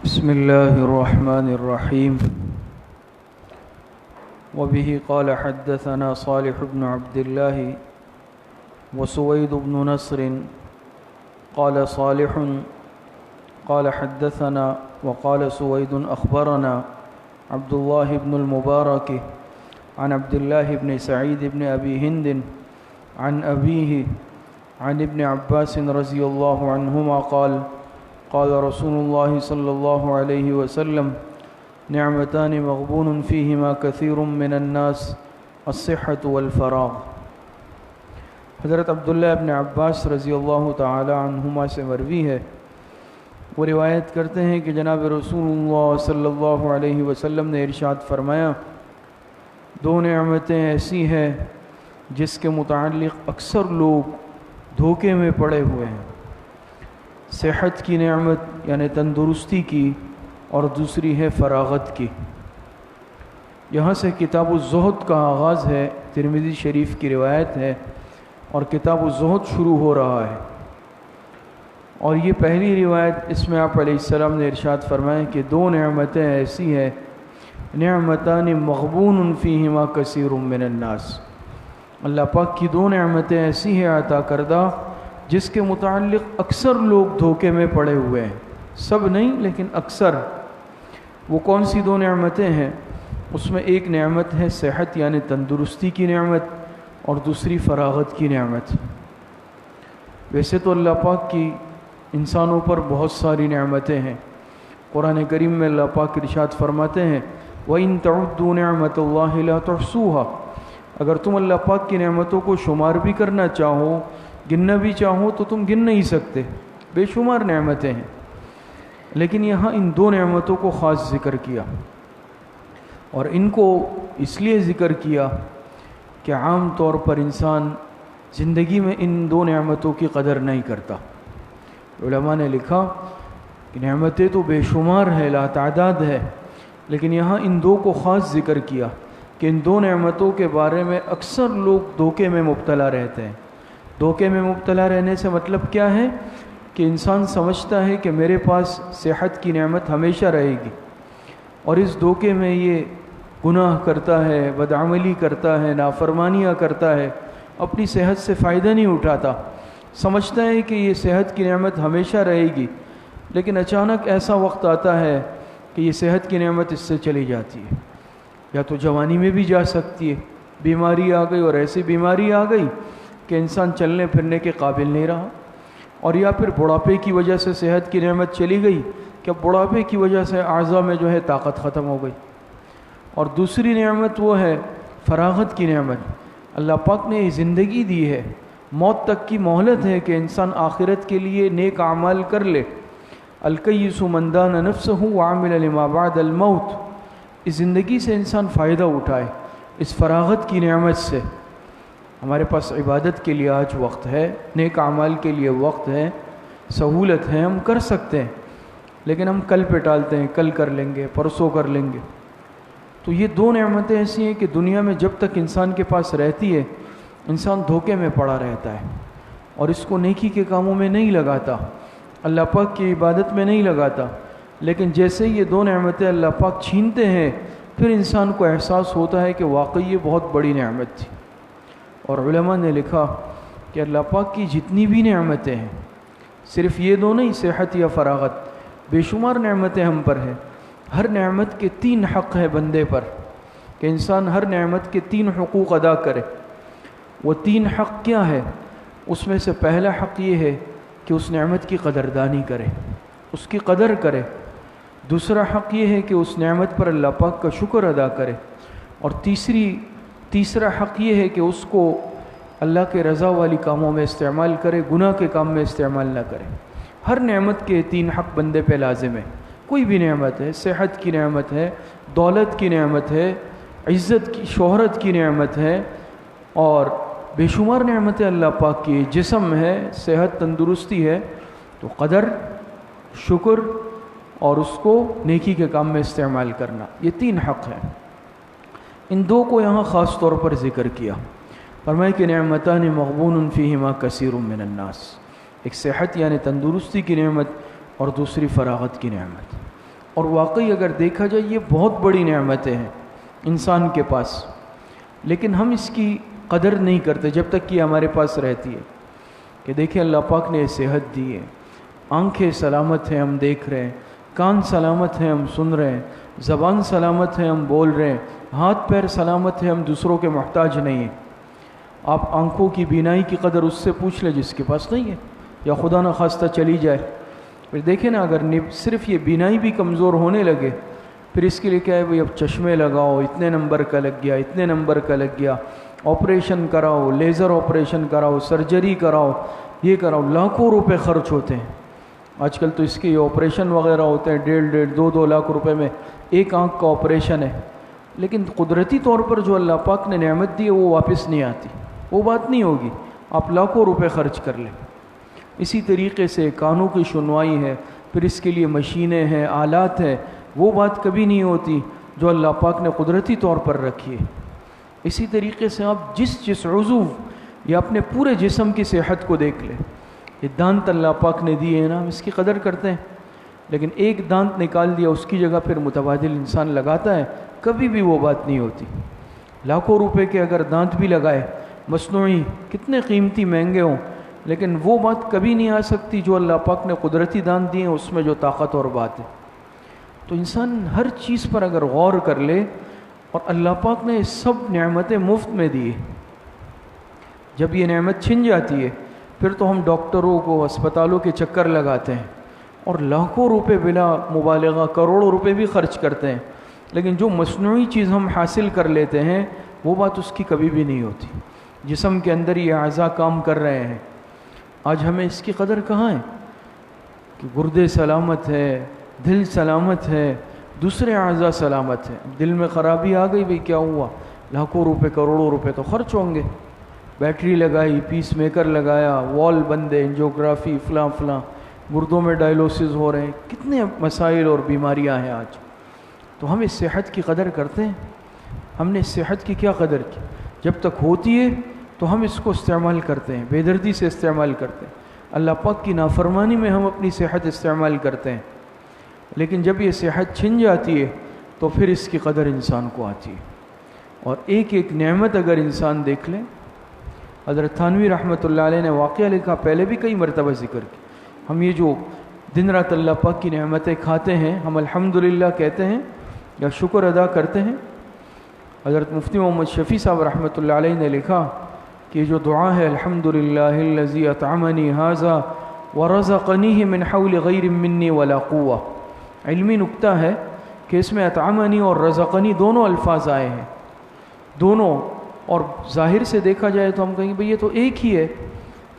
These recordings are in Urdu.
بسم الله الرحمن الرحيم. وبه قال حدثنا صالح بن عبد الله وسويد بن نصر قال صالح قال حدثنا وقال سويد أخبرنا عبد الله بن المبارك عن عبد الله بن سعيد بن أبي هند عن أبيه عن ابن عباس رضي الله عنهما قال قال رسول الله صلى الله عليه وسلم نعمتان مغبون فيهما كثير من الناس الصحة والفراغ. حضرت عبداللہ ابن عباس رضی اللہ تعالی عنہما سے مروی ہے، وہ روایت کرتے ہیں کہ جناب رسول اللہ صلی اللہ علیہ وسلم نے ارشاد فرمایا، دو نعمتیں ایسی ہیں جس کے متعلق اکثر لوگ دھوکے میں پڑے ہوئے ہیں، صحت کی نعمت یعنی تندرستی کی، اور دوسری ہے فراغت کی۔ یہاں سے کتاب الزہد کا آغاز ہے، ترمذی شریف کی روایت ہے، اور کتاب الزہد شروع ہو رہا ہے، اور یہ پہلی روایت اس میں آپ علیہ السلام نے ارشاد فرمایا کہ دو نعمتیں ایسی ہیں، نعمتان مغبون فیہما کثیر من الناس، اللہ پاک کی دو نعمتیں ایسی ہیں عطا کردہ جس کے متعلق اکثر لوگ دھوکے میں پڑے ہوئے ہیں، سب نہیں لیکن اکثر۔ وہ کون سی دو نعمتیں ہیں؟ اس میں ایک نعمت ہے صحت یعنی تندرستی کی نعمت، اور دوسری فراغت کی نعمت۔ ویسے تو اللہ پاک کی انسانوں پر بہت ساری نعمتیں ہیں، قرآن کریم میں اللہ پاک ارشاد فرماتے ہیں وَإِن تَعُدُّوا نِعْمَةَ اللَّهِ لَا تُحْصُوهَا، اگر تم اللہ پاک کی نعمتوں کو شمار بھی کرنا چاہو، گننا بھی چاہو تو تم گن نہیں سکتے، بے شمار نعمتیں ہیں۔ لیکن یہاں ان دو نعمتوں کو خاص ذکر کیا، اور ان کو اس لیے ذکر کیا کہ عام طور پر انسان زندگی میں ان دو نعمتوں کی قدر نہیں کرتا۔ علماء نے لکھا کہ نعمتیں تو بے شمار ہے، لا تعداد ہے، لیکن یہاں ان دو کو خاص ذکر کیا کہ ان دو نعمتوں کے بارے میں اکثر لوگ دھوکے میں مبتلا رہتے ہیں۔ دھوکے میں مبتلا رہنے سے مطلب کیا ہے کہ انسان سمجھتا ہے کہ میرے پاس صحت کی نعمت ہمیشہ رہے گی، اور اس دھوکے میں یہ گناہ کرتا ہے، بدعملی کرتا ہے، نافرمانیاں کرتا ہے، اپنی صحت سے فائدہ نہیں اٹھاتا، سمجھتا ہے کہ یہ صحت کی نعمت ہمیشہ رہے گی، لیکن اچانک ایسا وقت آتا ہے کہ یہ صحت کی نعمت اس سے چلی جاتی ہے، یا تو جوانی میں بھی جا سکتی ہے، بیماری آ گئی اور ایسی بیماری آ گئی کہ انسان چلنے پھرنے کے قابل نہیں رہا، اور یا پھر بڑھاپے کی وجہ سے صحت کی نعمت چلی گئی کہ اب بڑھاپے کی وجہ سے اعضاء میں جو ہے طاقت ختم ہو گئی۔ اور دوسری نعمت وہ ہے فراغت کی نعمت، اللہ پاک نے یہ زندگی دی ہے، موت تک کی مہلت ہے کہ انسان آخرت کے لیے نیک اعمال کر لے۔ الکیس من دان نفسہ وعمل لما بعد الموت، اس زندگی سے انسان فائدہ اٹھائے، اس فراغت کی نعمت سے۔ ہمارے پاس عبادت کے لیے آج وقت ہے، نیک اعمال کے لیے وقت ہے، سہولت ہے، ہم کر سکتے ہیں، لیکن ہم کل پہ ٹالتے ہیں، کل کر لیں گے، پرسوں کر لیں گے۔ تو یہ دو نعمتیں ایسی ہیں کہ دنیا میں جب تک انسان کے پاس رہتی ہے، انسان دھوکے میں پڑا رہتا ہے، اور اس کو نیکی کے کاموں میں نہیں لگاتا، اللہ پاک کی عبادت میں نہیں لگاتا۔ لیکن جیسے یہ دو نعمتیں اللہ پاک چھینتے ہیں، پھر انسان کو احساس ہوتا ہے کہ واقعی یہ بہت بڑی نعمت تھی۔ اور علماء نے لکھا کہ اللہ پاک کی جتنی بھی نعمتیں ہیں، صرف یہ دو نہیں، صحت یا فراغت، بے شمار نعمتیں ہم پر ہیں۔ ہر نعمت کے تین حق ہے بندے پر، کہ انسان ہر نعمت کے تین حقوق ادا کرے۔ وہ تین حق کیا ہے؟ اس میں سے پہلا حق یہ ہے کہ اس نعمت کی قدردانی کرے، اس کی قدر کرے۔ دوسرا حق یہ ہے کہ اس نعمت پر اللہ پاک کا شکر ادا کرے، اور تیسرا حق یہ ہے کہ اس کو اللہ کے رضا والی کاموں میں استعمال کرے، گناہ کے کام میں استعمال نہ کرے۔ ہر نعمت کے تین حق بندے پہ لازم ہے، کوئی بھی نعمت ہے، صحت کی نعمت ہے، دولت کی نعمت ہے، عزت کی، شہرت کی نعمت ہے، اور بے شمار نعمتیں اللہ پاک کی، جسم ہے، صحت تندرستی ہے، تو قدر، شکر اور اس کو نیکی کے کام میں استعمال کرنا، یہ تین حق ہیں۔ ان دو کو یہاں خاص طور پر ذکر کیا، فرمایا کہ نعمتان مغبون فیہما کثیر من الناس، ایک صحت یعنی تندرستی کی نعمت اور دوسری فراغت کی نعمت۔ اور واقعی اگر دیکھا جائے یہ بہت بڑی نعمتیں ہیں انسان کے پاس، لیکن ہم اس کی قدر نہیں کرتے جب تک کہ ہمارے پاس رہتی ہے۔ کہ دیکھیں اللہ پاک نے صحت دی ہے، آنکھیں سلامت ہیں ہم دیکھ رہے ہیں، کان سلامت ہیں ہم سن رہے ہیں، زبان سلامت ہے ہم بول رہے ہیں، ہاتھ پیر سلامت ہے ہم دوسروں کے محتاج نہیں ہیں۔ آپ آنکھوں کی بینائی کی قدر اس سے پوچھ لیں جس کے پاس نہیں ہے، یا خدا نہ خواستہ چلی جائے۔ پھر دیکھیں نا، اگر صرف یہ بینائی بھی کمزور ہونے لگے، پھر اس کے لیے کیا ہے بھئی اب چشمے لگاؤ، اتنے نمبر کا لگ گیا، اتنے نمبر کا لگ گیا، آپریشن کراؤ، لیزر آپریشن کراؤ، سرجری کراؤ، یہ کراؤ، لاکھوں روپے خرچ ہوتے ہیں۔ آج کل تو اس کے آپریشن وغیرہ ہوتے ہیں 1.5 لاکھ روپے میں ایک آنکھ کا آپریشن ہے، لیکن قدرتی طور پر جو اللہ پاک نے نعمت دی ہے وہ واپس نہیں آتی، وہ بات نہیں ہوگی، آپ لاکھوں روپے خرچ کر لیں۔ اسی طریقے سے کانوں کی سنوائی ہے، پھر اس کے لیے مشینیں ہیں، آلات ہیں، وہ بات کبھی نہیں ہوتی جو اللہ پاک نے قدرتی طور پر رکھی ہے۔ اسی طریقے سے آپ جس عضو یا اپنے پورے جسم کی صحت کو دیکھ لیں، یہ دانت اللہ پاک نے دیے ہیں نا، ہم اس کی قدر کرتے ہیں، لیکن ایک دانت نکال دیا اس کی جگہ پھر متبادل انسان لگاتا ہے، کبھی بھی وہ بات نہیں ہوتی۔ لاکھوں روپے کے اگر دانت بھی لگائے مصنوعی، کتنے قیمتی مہنگے ہوں، لیکن وہ بات کبھی نہیں آ سکتی جو اللہ پاک نے قدرتی دانت دیے ہیں، اس میں جو طاقت اور بات ہے۔ تو انسان ہر چیز پر اگر غور کر لے، اور اللہ پاک نے سب نعمتیں مفت میں دی، جب یہ نعمت چھن جاتی ہے پھر تو ہم ڈاکٹروں کو، اسپتالوں کے چکر لگاتے ہیں اور لاکھوں روپے بلا مبالغہ کروڑوں روپے بھی خرچ کرتے ہیں، لیکن جو مصنوعی چیز ہم حاصل کر لیتے ہیں وہ بات اس کی کبھی بھی نہیں ہوتی۔ جسم کے اندر یہ اعضاء کام کر رہے ہیں، آج ہمیں اس کی قدر کہاں ہے کہ گردے سلامت ہے، دل سلامت ہے، دوسرے اعضاء سلامت ہیں، دل میں خرابی آ گئی، بھئی کیا ہوا، لاکھوں روپے کروڑوں روپے تو خرچ ہوں گے، بیٹری لگائی، پیس میکر لگایا، وال بندے، انجیوگرافی، فلاں فلاں، گردوں میں ڈائلوسز ہو رہے ہیں، کتنے مسائل اور بیماریاں ہیں آج۔ تو ہم اس صحت کی قدر کرتے ہیں؟ ہم نے اس صحت کی کیا قدر کی؟ جب تک ہوتی ہے تو ہم اس کو استعمال کرتے ہیں، بے دردی سے استعمال کرتے ہیں، اللہ پاک کی نافرمانی میں ہم اپنی صحت استعمال کرتے ہیں، لیکن جب یہ صحت چھن جاتی ہے تو پھر اس کی قدر انسان کو آتی ہے۔ اور ایک ایک نعمت اگر انسان دیکھ لیں، حضرت تھانوی رحمۃ اللہ علیہ نے واقعہ لکھا، پہلے بھی کئی مرتبہ ذکر کی، ہم یہ جو دن رات اللہ پاک کی نعمتیں کھاتے ہیں، ہم الحمدللہ کہتے ہیں یا شکر ادا کرتے ہیں؟ حضرت مفتی محمد شفیع صاحب رحمۃ اللہ علیہ نے لکھا کہ یہ جو دعا ہے، الحمدللہ الذی اطعمنی ھذا ورزقنیہ من حول غیر منی ولا قوہ، علمی نکتہ ہے کہ اس میں اطعمنی اور رزقنی دونوں الفاظ آئے ہیں، دونوں، اور ظاہر سے دیکھا جائے تو ہم کہیں گے بھئی یہ تو ایک ہی ہے،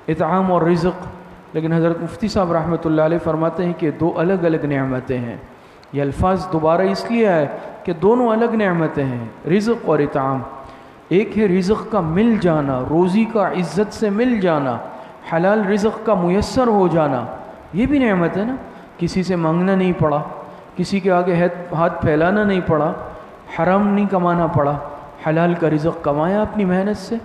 اطعام اور رزق، لیکن حضرت مفتی صاحب رحمۃ اللہ علیہ فرماتے ہیں کہ دو الگ الگ نعمتیں ہیں۔ یہ الفاظ دوبارہ اس لیے آئے کہ دونوں الگ نعمتیں ہیں، رزق اور اطعام۔ ایک ہے رزق کا مل جانا، روزی کا عزت سے مل جانا، حلال رزق کا میسر ہو جانا، یہ بھی نعمت ہے نا، کسی سے مانگنا نہیں پڑا، کسی کے آگے ہاتھ پھیلانا نہیں پڑا، حرام نہیں کمانا پڑا، حلال کا رزق کمایا اپنی محنت سے،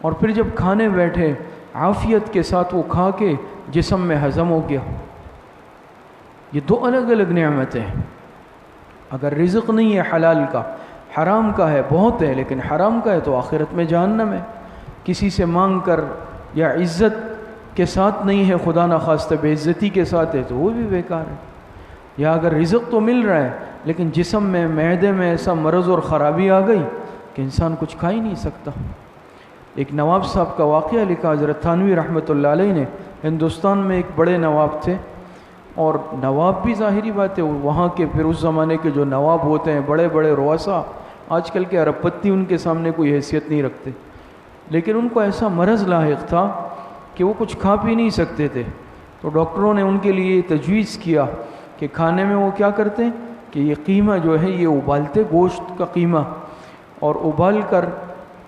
اور پھر جب کھانے بیٹھے عافیت کے ساتھ وہ کھا کے جسم میں ہضم ہو گیا۔ یہ دو الگ الگ نعمتیں ہیں۔ اگر رزق نہیں ہے حلال کا، حرام کا ہے، بہت ہے، لیکن حرام کا ہے تو آخرت میں جہنم ہے، کسی سے مانگ کر یا عزت کے ساتھ نہیں ہے، خدا نخواستہ بے عزتی کے ساتھ ہے تو وہ بھی بیکار ہے۔ یا اگر رزق تو مل رہا ہے لیکن جسم میں، معدے میں ایسا مرض اور خرابی آ گئی کہ انسان کچھ کھا ہی نہیں سکتا۔ ایک نواب صاحب کا واقعہ لکھا حضرت تھانوی رحمۃ اللہ علیہ نے، ہندوستان میں ایک بڑے نواب تھے، اور نواب بھی ظاہری بات ہے وہاں کے، پھر اس زمانے کے جو نواب ہوتے ہیں بڑے بڑے رؤسا، آج کل کے ارب پتی ان کے سامنے کوئی حیثیت نہیں رکھتے، لیکن ان کو ایسا مرض لاحق تھا کہ وہ کچھ کھا پی نہیں سکتے تھے، تو ڈاکٹروں نے ان کے لیے تجویز کیا کہ کھانے میں وہ کیا کرتے ہیں کہ یہ قیمہ جو ہے یہ ابالتے، گوشت کا قیمہ، اور ابال کر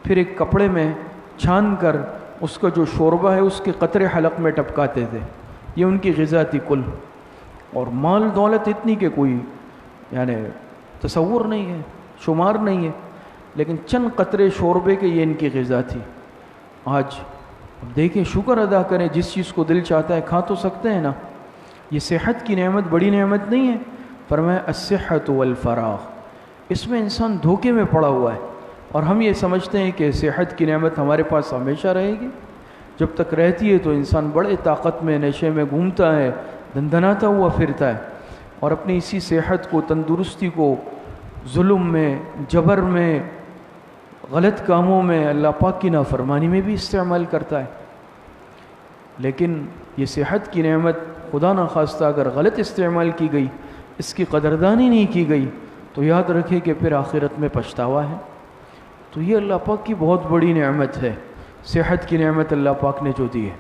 پھر ایک کپڑے میں چھان کر اس کا جو شوربہ ہے اس کے قطرے حلق میں ٹپکاتے تھے، یہ ان کی غذا تھی کل، اور مال دولت اتنی کہ کوئی یعنی تصور نہیں ہے، شمار نہیں ہے، لیکن چند قطرے شوربے کے یہ ان کی غذا تھی۔ آج اب دیکھیں، شکر ادا کریں، جس چیز کو دل چاہتا ہے کھا تو سکتے ہیں نا۔ یہ صحت کی نعمت بڑی نعمت نہیں ہے؟ فرمایا الصحت والفراغ، اس میں انسان دھوکے میں پڑا ہوا ہے، اور ہم یہ سمجھتے ہیں کہ صحت کی نعمت ہمارے پاس ہمیشہ رہے گی. جب تک رہتی ہے تو انسان بڑے طاقت میں نشے میں گھومتا ہے، دندناتا ہوا پھرتا ہے، اور اپنی اسی صحت کو، تندرستی کو ظلم میں، جبر میں، غلط کاموں میں، اللہ پاک کی نافرمانی میں بھی استعمال کرتا ہے. لیکن یہ صحت کی نعمت خدا نخواستہ اگر غلط استعمال کی گئی، اس کی قدردانی نہیں کی گئی، تو یاد رکھے کہ پھر آخرت میں پچھتاوا ہے. تو یہ اللہ پاک کی بہت بڑی نعمت ہے، صحت کی نعمت اللہ پاک نے جو دی ہے.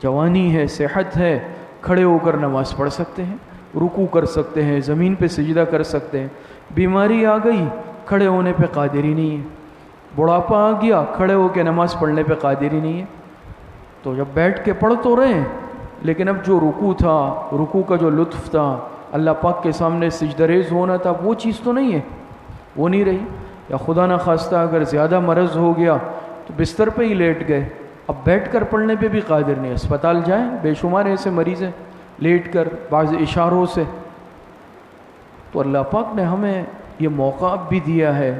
جوانی ہے، صحت ہے، کھڑے ہو کر نماز پڑھ سکتے ہیں، رکوع کر سکتے ہیں، زمین پہ سجدہ کر سکتے ہیں. بیماری آ گئی، کھڑے ہونے پہ قادر ہی نہیں ہے. بڑھاپا آ گیا، کھڑے ہو کے نماز پڑھنے پہ قادر ہی نہیں ہے. تو جب بیٹھ کے پڑھ تو رہے ہیں، لیکن اب جو رکوع تھا، رکوع کا جو لطف تھا، اللہ پاک کے سامنے سجدہ ریز ہونا تھا، وہ چیز تو نہیں ہے، وہ نہیں رہی. یا خدا نخواستہ اگر زیادہ مرض ہو گیا تو بستر پہ ہی لیٹ گئے، اب بیٹھ کر پڑھنے پہ بھی قادر نہیں. اسپتال جائیں، بے شمار ایسے مریض ہیں لیٹ کر بعض اشاروں سے. تو اللہ پاک نے ہمیں یہ موقع اب بھی دیا ہے،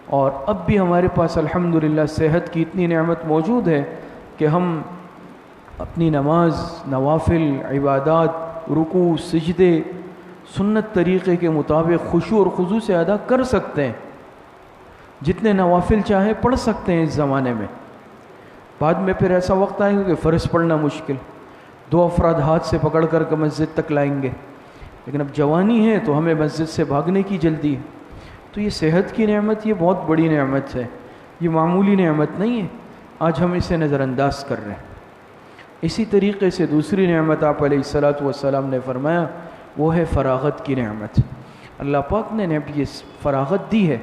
اور اب بھی ہمارے پاس الحمدللہ صحت کی اتنی نعمت موجود ہے کہ ہم اپنی نماز، نوافل، عبادات، رکوع، سجدے سنت طریقے کے مطابق خشوع اور خضوع سے ادا کر سکتے ہیں. جتنے نوافل چاہے پڑھ سکتے ہیں اس زمانے میں. بعد میں پھر ایسا وقت آئے گا کہ فرض پڑھنا مشکل، 2 افراد ہاتھ سے پکڑ کر کے مسجد تک لائیں گے. لیکن اب جوانی ہے تو ہمیں مسجد سے بھاگنے کی جلدی ہے. تو یہ صحت کی نعمت، یہ بہت بڑی نعمت ہے، یہ معمولی نعمت نہیں ہے. آج ہم اسے نظر انداز کر رہے ہیں. اسی طریقے سے دوسری نعمت آپ علیہ الصلاۃ والسلام نے فرمایا، وہ ہے فراغت کی نعمت. اللہ پاک نے یہ فراغت دی ہے.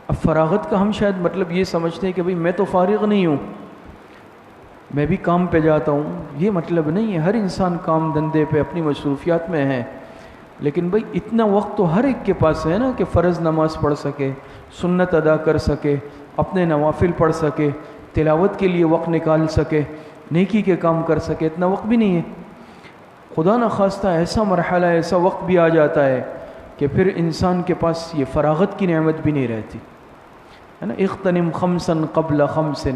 اب فراغت کا ہم شاید مطلب یہ سمجھتے ہیں کہ بھئی میں تو فارغ نہیں ہوں، میں بھی کام پہ جاتا ہوں. یہ مطلب نہیں ہے. ہر انسان کام دھندے پہ اپنی مصروفیات میں ہے، لیکن بھئی اتنا وقت تو ہر ایک کے پاس ہے نا کہ فرض نماز پڑھ سکے، سنت ادا کر سکے، اپنے نوافل پڑھ سکے، تلاوت کے لیے وقت نکال سکے، نیکی کے کام کر سکے. اتنا وقت بھی نہیں ہے. خدا نخواستہ ایسا مرحلہ، ایسا وقت بھی آ جاتا ہے کہ پھر انسان کے پاس یہ فراغت کی نعمت بھی نہیں رہتی ہے نا. اغتنم خمسا قبل خمس،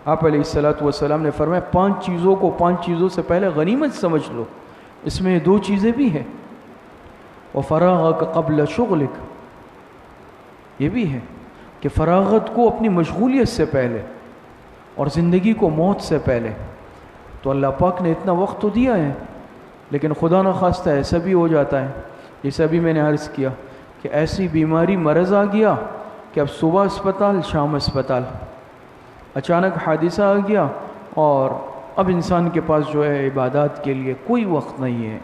آپ علیہ الصلاۃ والسلام نے فرمایا 5 چیزوں کو 5 چیزوں سے پہلے غنیمت سمجھ لو. اس میں 2 چیزیں بھی ہیں، وفراغک قبل شغلک، یہ بھی ہے کہ فراغت کو اپنی مشغولیت سے پہلے اور زندگی کو موت سے پہلے. تو اللہ پاک نے اتنا وقت تو دیا ہے، لیکن خدا نخواستہ ایسا بھی ہو جاتا ہے جیسے ابھی میں نے عرض کیا کہ ایسی بیماری، مرض آ گیا کہ اب صبح اسپتال، شام اسپتال. اچانک حادثہ آ گیا اور اب انسان کے پاس جو ہے عبادات کے لیے کوئی وقت نہیں ہے.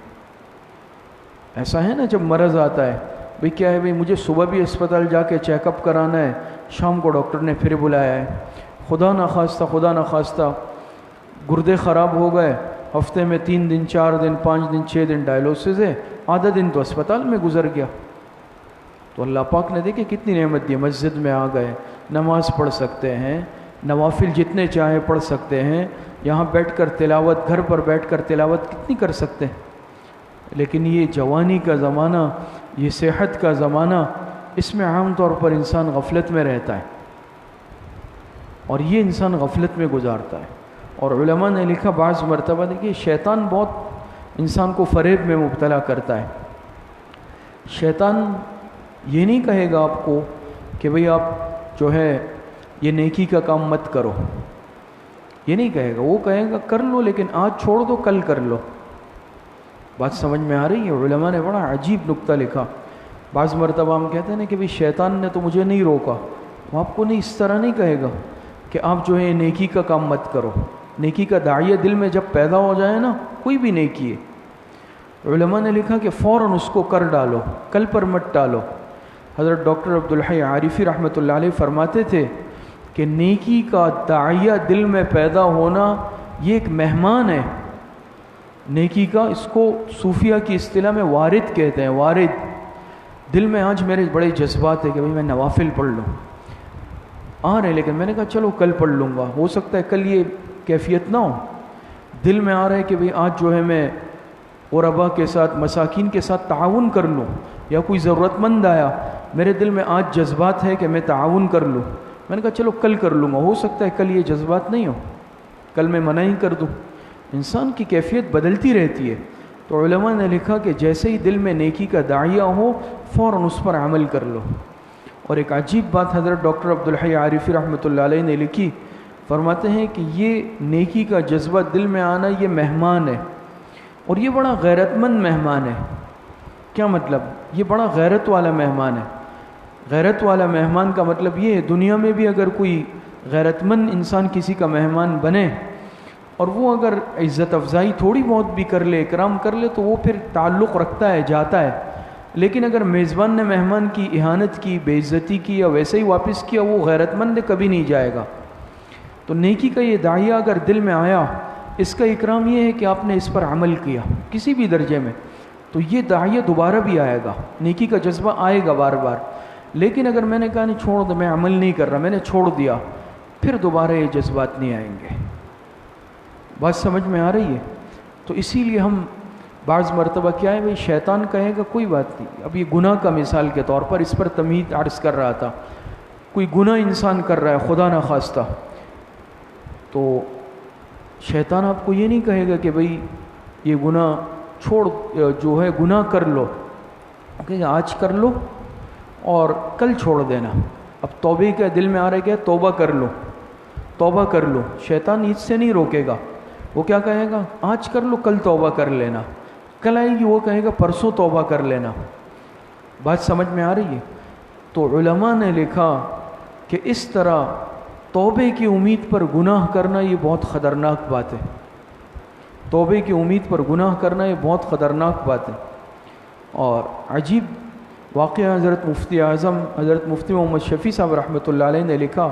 ایسا ہے نا جب مرض آتا ہے، بھئی کیا ہے، بھئی مجھے صبح بھی اسپتال جا کے چیک اپ کرانا ہے، شام کو ڈاکٹر نے پھر بلایا ہے. خدا نخواستہ گردے خراب ہو گئے، ہفتے میں 3 دن 4 دن 5 دن 6 دن ڈائلوسس ہے، آدھا دن تو اسپتال میں گزر گیا. تو اللہ پاک نے دیکھے کتنی نعمت دی. مسجد میں آ گئے، نماز پڑھ سکتے ہیں، نوافل جتنے چاہیں پڑھ سکتے ہیں، یہاں بیٹھ کر تلاوت، گھر پر بیٹھ کر تلاوت کتنی کر سکتے ہیں. لیکن یہ جوانی کا زمانہ، یہ صحت کا زمانہ، اس میں عام طور پر انسان غفلت میں رہتا ہے، اور یہ انسان غفلت میں گزارتا ہے. اور علماء نے لکھا بعض مرتبہ دیکھیے شیطان بہت انسان کو فریب میں مبتلا کرتا ہے. شیطان یہ نہیں کہے گا آپ کو کہ بھئی آپ جو ہے یہ نیکی کا کام مت کرو، یہ نہیں کہے گا. وہ کہے گا کر لو، لیکن آج چھوڑ دو، کل کر لو. بات سمجھ میں آ رہی ہے؟ علماء نے بڑا عجیب نکتہ لکھا. بعض مرتبہ ہم کہتے ہیں نا کہ بھئی شیطان نے تو مجھے نہیں روکا. وہ آپ کو نہیں اس طرح نہیں کہے گا کہ آپ جو ہے نیکی کا کام مت کرو. نیکی کا داعیہ دل میں جب پیدا ہو جائے نا، کوئی بھی نیکی ہے، علماء نے لکھا کہ فوراً اس کو کر ڈالو، کل پر مت ڈالو. حضرت ڈاکٹر عبدالحی عارفی رحمۃ اللہ علیہ فرماتے تھے کہ نیکی کا داعیہ دل میں پیدا ہونا یہ ایک مہمان ہے. نیکی کا، اس کو صوفیہ کی اصطلاح میں وارد کہتے ہیں. وارد، دل میں آج میرے بڑے جذبات ہے کہ بھئی میں نوافل پڑھ لوں، آ رہے، لیکن میں نے کہا چلو کل پڑھ لوں گا، ہو سکتا ہے کل یہ کیفیت نہ ہو. دل میں آ رہا ہے کہ بھئی آج جو ہے میں غربا کے ساتھ، مساکین کے ساتھ تعاون کر لوں، یا کوئی ضرورت مند آیا میرے دل میں آج جذبات ہے کہ میں تعاون کر لوں، میں نے کہا چلو کل کر لوں گا، ہو سکتا ہے کل یہ جذبات نہیں ہو، کل میں منع ہی کر دوں۔ انسان کی کیفیت بدلتی رہتی ہے۔ تو علماء نے لکھا کہ جیسے ہی دل میں نیکی کا داعیہ ہو فوراً اس پر عمل کر لو۔ اور ایک عجیب بات حضرت ڈاکٹر عبدالحی عارفی رحمۃ اللہ علیہ نے لکھی، فرماتے ہیں کہ یہ نیکی کا جذبہ دل میں آنا یہ مہمان ہے، اور یہ بڑا غیرت مند مہمان ہے۔ کیا مطلب؟ یہ بڑا غیرت والا مہمان ہے۔ غیرت والا مہمان کا مطلب یہ ہے دنیا میں بھی اگر کوئی غیرت مند انسان کسی کا مہمان بنے اور وہ اگر عزت افزائی تھوڑی بہت بھی کر لے، اکرام کر لے، تو وہ پھر تعلق رکھتا ہے، جاتا ہے۔ لیکن اگر میزبان نے مہمان کی اہانت کی، بے عزتی کی، یا ویسے ہی واپس کیا، وہ غیرت مند کبھی نہیں جائے گا۔ تو نیکی کا یہ داعیہ اگر دل میں آیا، اس کا اکرام یہ ہے کہ آپ نے اس پر عمل کیا کسی بھی درجے میں، تو یہ داعیہ دوبارہ بھی آئے گا، نیکی کا جذبہ آئے گا بار بار۔ لیکن اگر میں نے کہا نہیں چھوڑ دو، میں عمل نہیں کر رہا، میں نے چھوڑ دیا، پھر دوبارہ یہ جذبات نہیں آئیں گے۔ بات سمجھ میں آ رہی ہے؟ تو اسی لیے ہم بعض مرتبہ کیا ہے بھئی، شیطان کہے گا کوئی بات نہیں، اب یہ گناہ کا مثال کے طور پر اس پر تمہید عرض کر رہا تھا، کوئی گناہ انسان کر رہا ہے خدا نخواستہ، تو شیطان آپ کو یہ نہیں کہے گا کہ بھئی یہ گناہ چھوڑ، جو ہے گناہ کر لو، کہ آج کر لو اور کل چھوڑ دینا۔ اب توبے کا دل میں آ رہا ہے کہ توبہ کر لو، توبہ کر لو، شیطان اس سے نہیں روکے گا۔ وہ کیا کہے گا؟ آج کر لو، کل توبہ کر لینا۔ کل آئے گی وہ کہے گا پرسوں توبہ کر لینا۔ بات سمجھ میں آ رہی ہے؟ تو علماء نے لکھا کہ اس طرح توبے کی امید پر گناہ کرنا یہ بہت خطرناک بات ہے۔ توبے کی امید پر گناہ کرنا یہ بہت خطرناک بات ہے۔ اور عجیب واقعہ حضرت مفتی اعظم حضرت مفتی محمد شفیع صاحب رحمۃ اللہ علیہ نے لکھا،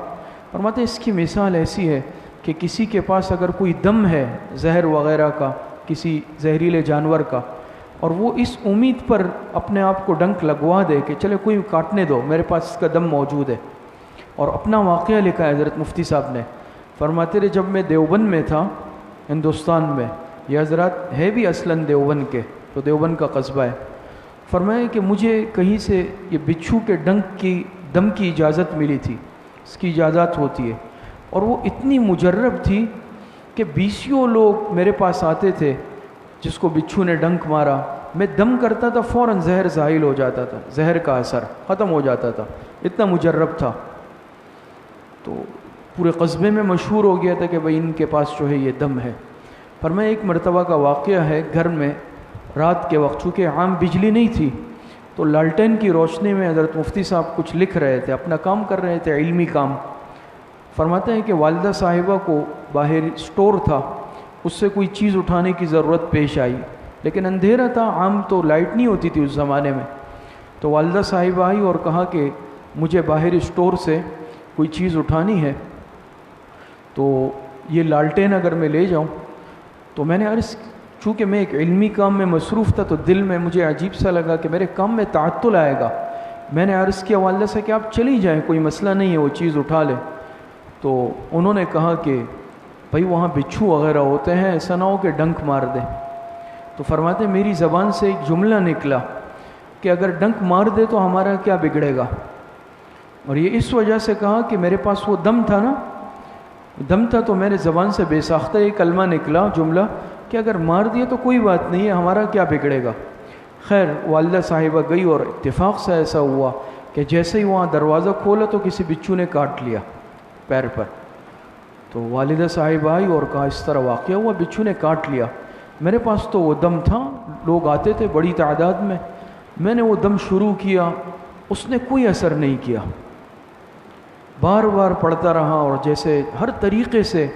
فرماتے ہیں اس کی مثال ایسی ہے کہ کسی کے پاس اگر کوئی دم ہے زہر وغیرہ کا، کسی زہریلے جانور کا، اور وہ اس امید پر اپنے آپ کو ڈنک لگوا دے کہ چلے کوئی کاٹنے دو، میرے پاس اس کا دم موجود ہے۔ اور اپنا واقعہ لکھا ہے حضرت مفتی صاحب نے، فرماتے رہے جب میں دیوبند میں تھا ہندوستان میں، یہ حضرات ہے بھی اصلاً دیوبند کے، تو دیوبند کا قصبہ ہے، فرمایا کہ مجھے کہیں سے یہ بچھو کے ڈنک کی دم کی اجازت ملی تھی، اس کی اجازت ہوتی ہے، اور وہ اتنی مجرب تھی کہ بیسیوں لوگ میرے پاس آتے تھے جس کو بچھو نے ڈنک مارا، میں دم کرتا تھا فوراً زہر زائل ہو جاتا تھا، زہر کا اثر ختم ہو جاتا تھا، اتنا مجرب تھا۔ تو پورے قصبے میں مشہور ہو گیا تھا کہ بھئی ان کے پاس جو ہے یہ دم ہے۔ پر میں ایک مرتبہ کا واقعہ ہے، گھر میں رات کے وقت چونکہ عام بجلی نہیں تھی تو لالٹین کی روشنی میں حضرت مفتی صاحب کچھ لکھ رہے تھے، اپنا کام کر رہے تھے، علمی کام۔ فرماتے ہیں کہ والدہ صاحبہ کو باہر اسٹور تھا، اس سے کوئی چیز اٹھانے کی ضرورت پیش آئی، لیکن اندھیرا تھا، عام تو لائٹ نہیں ہوتی تھی اس زمانے میں۔ تو والدہ صاحبہ آئی اور کہا کہ مجھے باہر اسٹور سے کوئی چیز اٹھانی ہے، تو یہ لالٹین اگر میں لے جاؤں، تو میں نے عرض، چونکہ میں ایک علمی کام میں مصروف تھا تو دل میں مجھے عجیب سا لگا کہ میرے کام میں تعطل آئے گا۔ میں نے عرض کیا والدہ سے کہ آپ چلی جائیں، کوئی مسئلہ نہیں ہے، وہ چیز اٹھا لیں۔ تو انہوں نے کہا کہ بھائی وہاں بچھو وغیرہ ہوتے ہیں، ایسا نہ ہو کہ ڈنک مار دیں۔ تو فرماتے ہیں میری زبان سے ایک جملہ نکلا کہ اگر ڈنک مار دے تو ہمارا کیا بگڑے گا، اور یہ اس وجہ سے کہا کہ میرے پاس وہ دم تھا نا، دم تھا، تو میرے زبان سے بے ساختہ یہ کلمہ نکلا، جملہ، کہ اگر مار دیا تو کوئی بات نہیں ہے، ہمارا کیا بگڑے گا۔ خیر والدہ صاحبہ گئی اور اتفاق سے ایسا ہوا کہ جیسے ہی وہاں دروازہ کھولا تو کسی بچھو نے کاٹ لیا پیر پر۔ تو والدہ صاحبہ آئی اور کہا اس طرح واقعہ ہوا، بچھو نے کاٹ لیا، میرے پاس تو وہ دم تھا، لوگ آتے تھے بڑی تعداد میں نے وہ دم شروع کیا، اس نے کوئی اثر نہیں کیا، بار بار پڑھتا رہا اور جیسے ہر طریقے سے،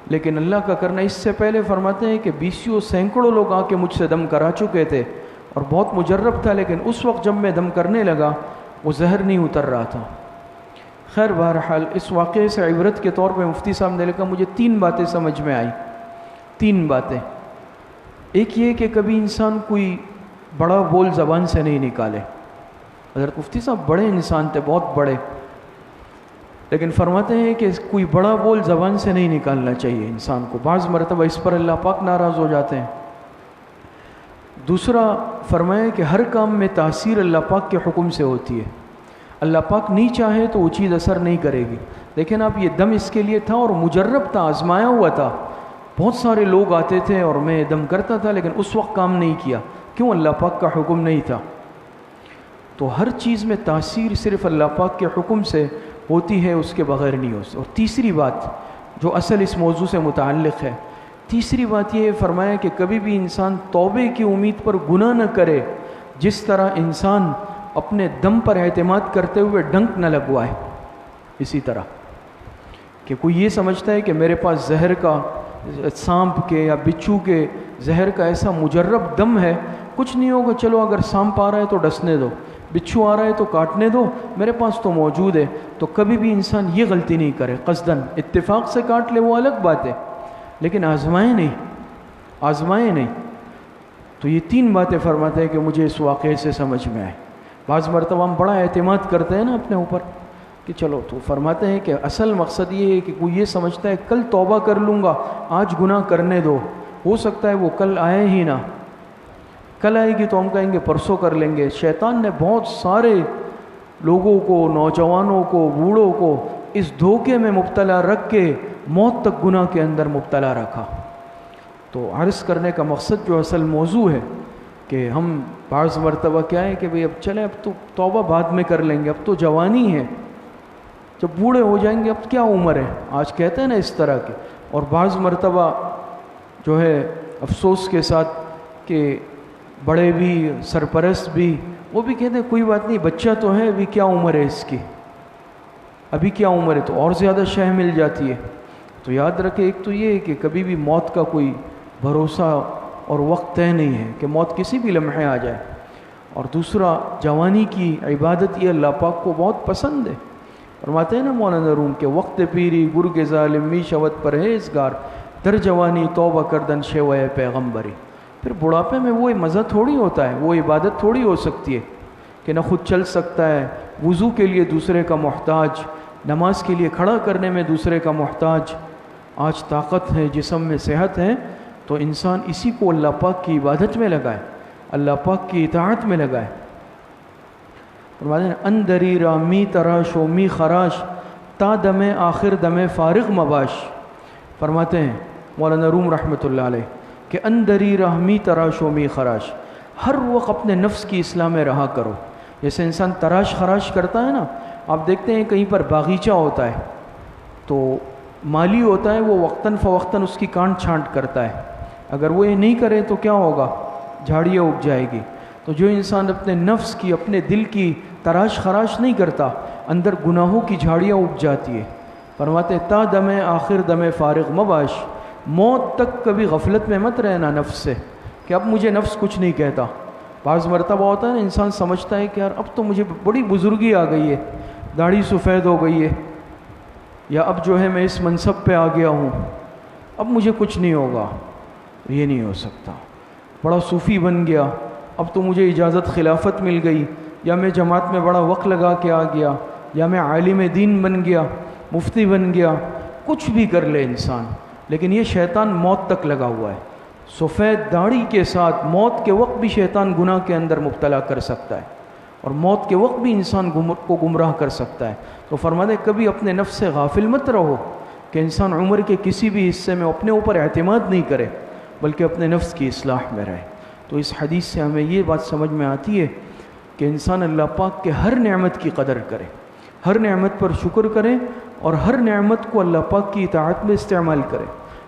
لیکن اللہ کا کرنا۔ اس سے پہلے فرماتے ہیں کہ بیسیوں سینکڑوں لوگ آ کے مجھ سے دم کرا چکے تھے اور بہت مجرب تھا، لیکن اس وقت جب میں دم کرنے لگا وہ زہر نہیں اتر رہا تھا۔ خیر بہرحال اس واقعے سے عبرت کے طور پہ مفتی صاحب نے لکھا مجھے 3 باتیں سمجھ میں آئی، 3 باتیں۔ ایک یہ کہ کبھی انسان کوئی بڑا بول زبان سے نہیں نکالے۔ حضرت مفتی صاحب بڑے انسان تھے، بہت بڑے، لیکن فرماتے ہیں کہ کوئی بڑا بول زبان سے نہیں نکالنا چاہیے انسان کو، بعض مرتبہ اس پر اللہ پاک ناراض ہو جاتے ہیں۔ دوسرا فرمایا کہ ہر کام میں تاثیر اللہ پاک کے حکم سے ہوتی ہے، اللہ پاک نہیں چاہے تو وہ چیز اثر نہیں کرے گی۔ لیکن اب یہ دم اس کے لیے تھا اور مجرب تھا، آزمایا ہوا تھا، بہت سارے لوگ آتے تھے اور میں دم کرتا تھا لیکن اس وقت کام نہیں کیا، کیوں؟ اللہ پاک کا حکم نہیں تھا۔ تو ہر چیز میں تاثیر صرف اللہ پاک کے حکم سے ہوتی ہے، اس کے بغیر نہیں ہو سکتی۔ اور تیسری بات جو اصل اس موضوع سے متعلق ہے، تیسری بات یہ فرمایا کہ کبھی بھی انسان توبے کی امید پر گناہ نہ کرے، جس طرح انسان اپنے دم پر اعتماد کرتے ہوئے ڈنک نہ لگوائے۔ اسی طرح کہ کوئی یہ سمجھتا ہے کہ میرے پاس زہر کا، سانپ کے یا بچھو کے زہر کا ایسا مجرب دم ہے، کچھ نہیں ہوگا، چلو اگر سانپ آ رہا ہے تو ڈسنے دو، بچھو آ رہا ہے تو کاٹنے دو، میرے پاس تو موجود ہے۔ تو کبھی بھی انسان یہ غلطی نہیں کرے، قصداً اتفاق سے کاٹ لے وہ الگ بات ہے، لیکن آزمائیں نہیں۔ تو یہ تین باتیں فرماتے ہیں کہ مجھے اس واقعے سے سمجھ میں آئے۔ بعض مرتبہ ہم بڑا اعتماد کرتے ہیں نا اپنے اوپر کہ چلو، تو فرماتے ہیں کہ اصل مقصد یہ ہے کہ کوئی یہ سمجھتا ہے کل توبہ کر لوں گا، آج گناہ کرنے دو، ہو سکتا ہے وہ کل آئے ہی نہ، کل آئے گی تو ہم کہیں گے پرسوں کر لیں گے۔ شیطان نے بہت سارے لوگوں کو، نوجوانوں کو، بوڑھوں کو اس دھوکے میں مبتلا رکھ کے موت تک گناہ کے اندر مبتلا رکھا۔ تو عرض کرنے کا مقصد جو اصل موضوع ہے کہ ہم بعض مرتبہ کیا ہے کہ بھئی اب چلیں، اب تو توبہ بعد میں کر لیں گے، اب تو جوانی ہے، جب بوڑھے ہو جائیں گے اب کیا عمر ہے، آج کہتے ہیں نا اس طرح کے۔ اور بعض مرتبہ جو ہے افسوس کے ساتھ کہ بڑے بھی، سرپرست بھی، وہ بھی کہتے ہیں کوئی بات نہیں، بچہ تو ہے، ابھی کیا عمر ہے اس کی، ابھی کیا عمر ہے، تو اور زیادہ شہ مل جاتی ہے۔ تو یاد رکھے، ایک تو یہ ہے کہ کبھی بھی موت کا کوئی بھروسہ اور وقت طے نہیں ہے کہ موت کسی بھی لمحے آ جائے۔ اور دوسرا، جوانی کی عبادت یہ اللہ پاک کو بہت پسند ہے۔ فرماتے ہیں نا مولانا روم کہ وقت پیری گرگ ظالم می شود پرہیزگار، در جوانی توبہ کردن شیوہ پیغمبری۔ پھر بڑھاپے میں وہ مزہ تھوڑی ہوتا ہے، وہ عبادت تھوڑی ہو سکتی ہے کہ نہ خود چل سکتا ہے، وضو کے لیے دوسرے کا محتاج، نماز کے لیے کھڑا کرنے میں دوسرے کا محتاج۔ آج طاقت ہے، جسم میں صحت ہے، تو انسان اسی کو اللہ پاک کی عبادت میں لگائے، اللہ پاک کی اطاعت میں لگائے۔ فرماتے ہیں اندری را می تراش و می خراش، تا دم آخر دم فارغ مباش۔ فرماتے ہیں مولانا روم رحمۃ اللہ علیہ کہ اندری راہ می تراش و می خراش، ہر وقت اپنے نفس کی اصلاح میں رہا کرو۔ جیسے انسان تراش خراش کرتا ہے نا، آپ دیکھتے ہیں کہیں پر باغیچہ ہوتا ہے تو مالی ہوتا ہے، وہ وقتاً فوقتاً اس کی کانٹ چھانٹ کرتا ہے، اگر وہ یہ نہیں کرے تو کیا ہوگا؟ جھاڑیاں اگ جائے گی۔ تو جو انسان اپنے نفس کی، اپنے دل کی تراش خراش نہیں کرتا، اندر گناہوں کی جھاڑیاں اگ جاتی ہے۔ فرماتے تا دم آخر دم فارغ مباش، موت تک کبھی غفلت میں مت رہنا نفس سے کہ اب مجھے نفس کچھ نہیں کہتا۔ بعض مرتبہ ہوتا ہے نا، انسان سمجھتا ہے کہ یار اب تو مجھے بڑی بزرگی آ گئی ہے، داڑھی سفید ہو گئی ہے، یا اب جو ہے میں اس منصب پہ آ گیا ہوں، اب مجھے کچھ نہیں ہوگا۔ یہ نہیں ہو سکتا۔ بڑا صوفی بن گیا، اب تو مجھے اجازت خلافت مل گئی، یا میں جماعت میں بڑا وقت لگا کے آ گیا، یا میں عالم دین بن گیا، مفتی بن گیا، کچھ بھی کر لے انسان، لیکن یہ شیطان موت تک لگا ہوا ہے۔ سفید داڑھی کے ساتھ موت کے وقت بھی شیطان گناہ کے اندر مبتلا کر سکتا ہے، اور موت کے وقت بھی انسان کو گمراہ کر سکتا ہے۔ تو فرماتے کبھی اپنے نفس سے غافل مت رہو کہ انسان عمر کے کسی بھی حصے میں اپنے اوپر اعتماد نہیں کرے، بلکہ اپنے نفس کی اصلاح میں رہے۔ تو اس حدیث سے ہمیں یہ بات سمجھ میں آتی ہے کہ انسان اللہ پاک کے ہر نعمت کی قدر کرے، ہر نعمت پر شکر کرے، اور ہر نعمت کو اللہ پاک کی اطاعت میں استعمال کرے۔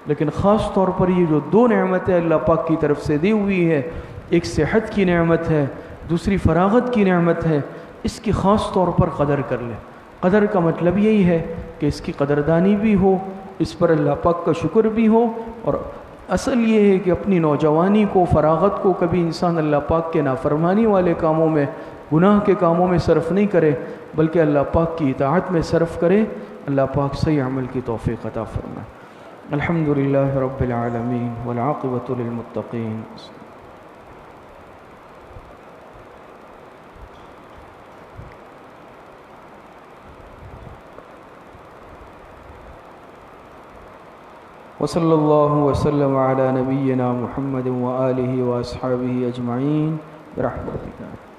لیکن خاص طور پر یہ جو دو نعمتیں اللہ پاک کی طرف سے دی ہوئی ہے، ایک صحت کی نعمت ہے، دوسری فراغت کی نعمت ہے، اس کی خاص طور پر قدر کر لے۔ قدر کا مطلب یہی ہے کہ اس کی قدردانی بھی ہو، اس پر اللہ پاک کا شکر بھی ہو، اور اصل یہ ہے کہ اپنی نوجوانی کو، فراغت کو کبھی انسان اللہ پاک کے نافرمانی والے کاموں میں، گناہ کے کاموں میں صرف نہیں کرے، بلکہ اللہ پاک کی اطاعت میں صرف کرے۔ اللہ پاک صحیح عمل کی توفیق عطا فرمائے۔ الحمدللہ رب العالمین والعاقبۃ للمتقین۔ وصلی اللہ وسلم علی نبینا محمد وآلہ واصحابہ اجمعین برحمتک.